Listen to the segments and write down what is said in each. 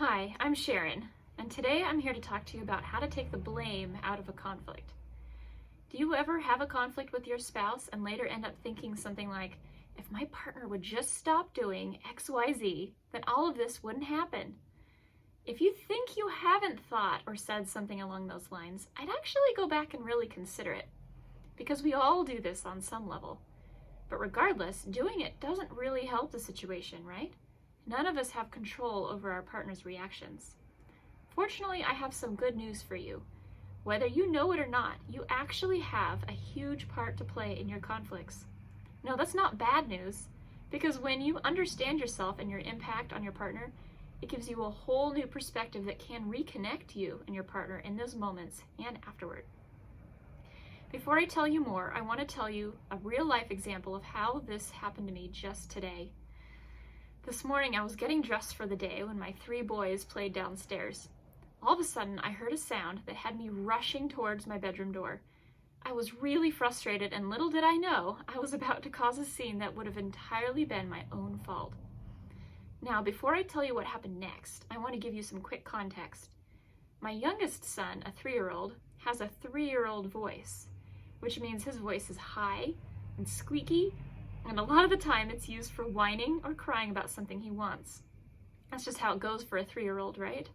Hi, I'm Sharon, and today I'm here to talk to you about how to take the blame out of a conflict. Do you ever have a conflict with your spouse and later end up thinking something like, if my partner would just stop doing XYZ, then all of this wouldn't happen? If you think you haven't thought or said something along those lines, I'd actually go back and really consider it, because we all do this on some level. But regardless, doing it doesn't really help the situation, right? None of us have control over our partner's reactions. Fortunately, I have some good news for you. Whether you know it or not, you actually have a huge part to play in your conflicts. No, that's not bad news, because when you understand yourself and your impact on your partner, it gives you a whole new perspective that can reconnect you and your partner in those moments and afterward. Before I tell you more, I want to tell you a real-life example of how this happened to me just today. This morning I was getting dressed for the day when my 3 boys played downstairs. All of a sudden I heard a sound that had me rushing towards my bedroom door. I was really frustrated, and little did I know I was about to cause a scene that would have entirely been my own fault. Now, before I tell you what happened next, I want to give you some quick context. My youngest son, a 3-year-old, has a 3-year-old voice, which means his voice is high and squeaky, and a lot of the time it's used for whining or crying about something he wants. That's just how it goes for a 3-year-old, right?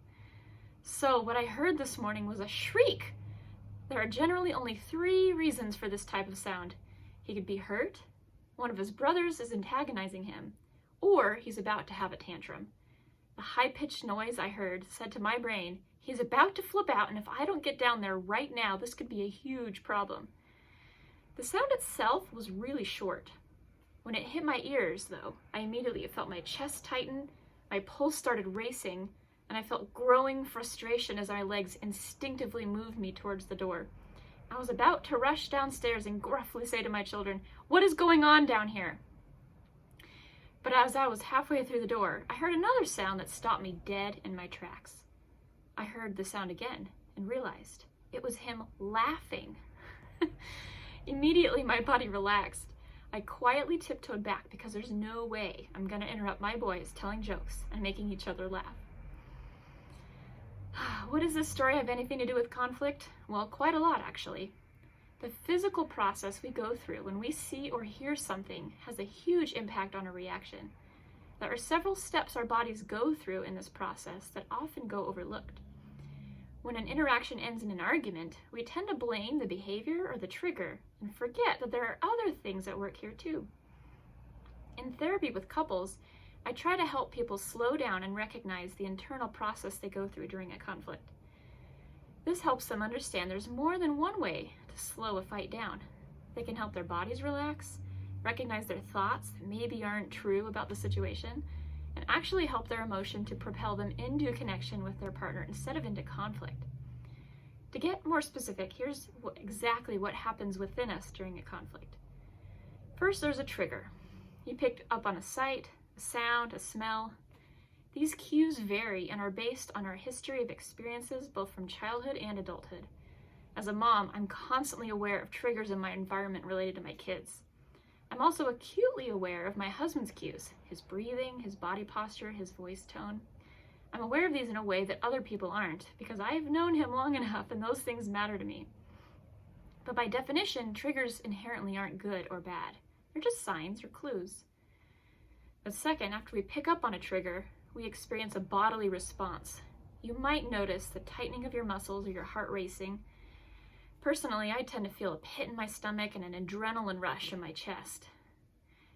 So what I heard this morning was a shriek. There are generally only 3 reasons for this type of sound. He could be hurt, one of his brothers is antagonizing him, or he's about to have a tantrum. The high-pitched noise I heard said to my brain, he's about to flip out, and if I don't get down there right now, this could be a huge problem. The sound itself was really short. When it hit my ears, though, I immediately felt my chest tighten, my pulse started racing, and I felt growing frustration as my legs instinctively moved me towards the door. I was about to rush downstairs and gruffly say to my children, "What is going on down here?" But as I was halfway through the door, I heard another sound that stopped me dead in my tracks. I heard the sound again and realized it was him laughing. Immediately, my body relaxed. I quietly tiptoed back because there's no way I'm going to interrupt my boys telling jokes and making each other laugh. What does this story have anything to do with conflict? Well, quite a lot, actually. The physical process we go through when we see or hear something has a huge impact on our reaction. There are several steps our bodies go through in this process that often go overlooked. When an interaction ends in an argument, we tend to blame the behavior or the trigger and forget that there are other things at work here too. In therapy with couples, I try to help people slow down and recognize the internal process they go through during a conflict. This helps them understand there's more than one way to slow a fight down. They can help their bodies relax, recognize their thoughts that maybe aren't true about the situation, and actually help their emotion to propel them into a connection with their partner instead of into conflict. To get more specific, here's exactly what happens within us during a conflict. First, there's a trigger. You picked up on a sight, a sound, a smell. These cues vary and are based on our history of experiences both from childhood and adulthood. As a mom, I'm constantly aware of triggers in my environment related to my kids. I'm also acutely aware of my husband's cues, his breathing, his body posture, his voice tone. I'm aware of these in a way that other people aren't, because I've known him long enough and those things matter to me. But by definition, triggers inherently aren't good or bad. They're just signs or clues. But second, after we pick up on a trigger, we experience a bodily response. You might notice the tightening of your muscles or your heart racing. Personally, I tend to feel a pit in my stomach and an adrenaline rush in my chest.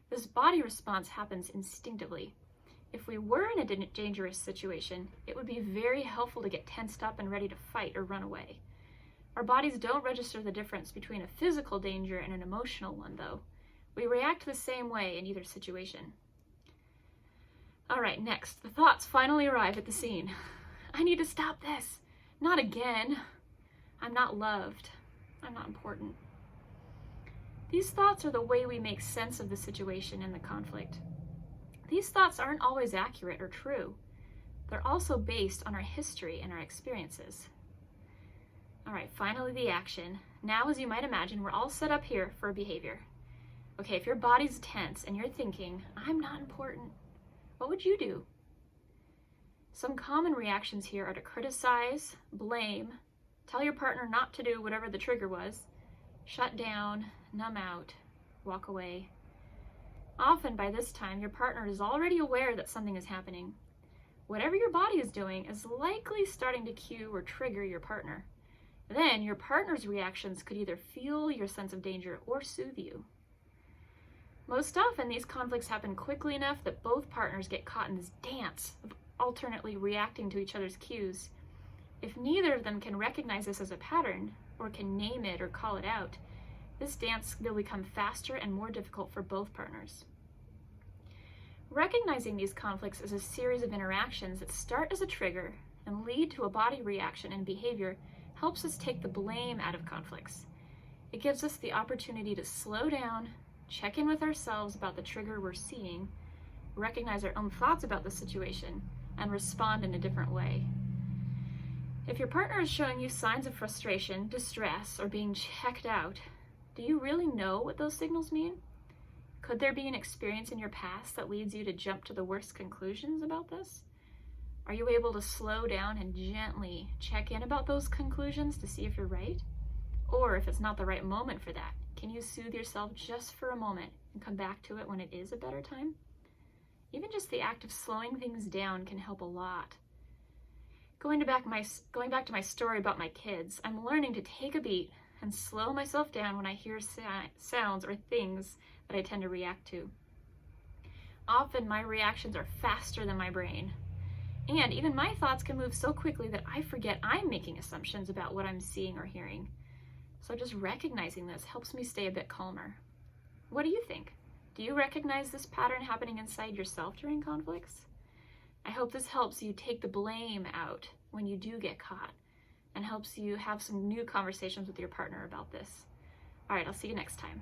This body response happens instinctively. If we were in a dangerous situation, it would be very helpful to get tensed up and ready to fight or run away. Our bodies don't register the difference between a physical danger and an emotional one, though. We react the same way in either situation. All right, next, the thoughts finally arrive at the scene. I need to stop this. Not again. I'm not loved. I'm not important. These thoughts are the way we make sense of the situation and the conflict. These thoughts aren't always accurate or true. They're also based on our history and our experiences. All right, finally the action. Now, as you might imagine, we're all set up here for a behavior. Okay, if your body's tense and you're thinking, I'm not important, what would you do? Some common reactions here are to criticize, blame, tell your partner not to do whatever the trigger was, shut down, numb out, walk away. Often by this time, your partner is already aware that something is happening. Whatever your body is doing is likely starting to cue or trigger your partner. Then your partner's reactions could either fuel your sense of danger or soothe you. Most often, these conflicts happen quickly enough that both partners get caught in this dance of alternately reacting to each other's cues. If neither of them can recognize this as a pattern, or can name it or call it out, this dance will become faster and more difficult for both partners. Recognizing these conflicts as a series of interactions that start as a trigger and lead to a body reaction and behavior helps us take the blame out of conflicts. It gives us the opportunity to slow down, check in with ourselves about the trigger we're seeing, recognize our own thoughts about the situation, and respond in a different way. If your partner is showing you signs of frustration, distress, or being checked out, do you really know what those signals mean? Could there be an experience in your past that leads you to jump to the worst conclusions about this? Are you able to slow down and gently check in about those conclusions to see if you're right? Or if it's not the right moment for that, can you soothe yourself just for a moment and come back to it when it is a better time? Even just the act of slowing things down can help a lot. Going back to my story about my kids, I'm learning to take a beat and slow myself down when I hear sounds or things that I tend to react to. Often my reactions are faster than my brain. And even my thoughts can move so quickly that I forget I'm making assumptions about what I'm seeing or hearing. So just recognizing this helps me stay a bit calmer. What do you think? Do you recognize this pattern happening inside yourself during conflicts? I hope this helps you take the blame out when you do get caught and helps you have some new conversations with your partner about this. All right, I'll see you next time.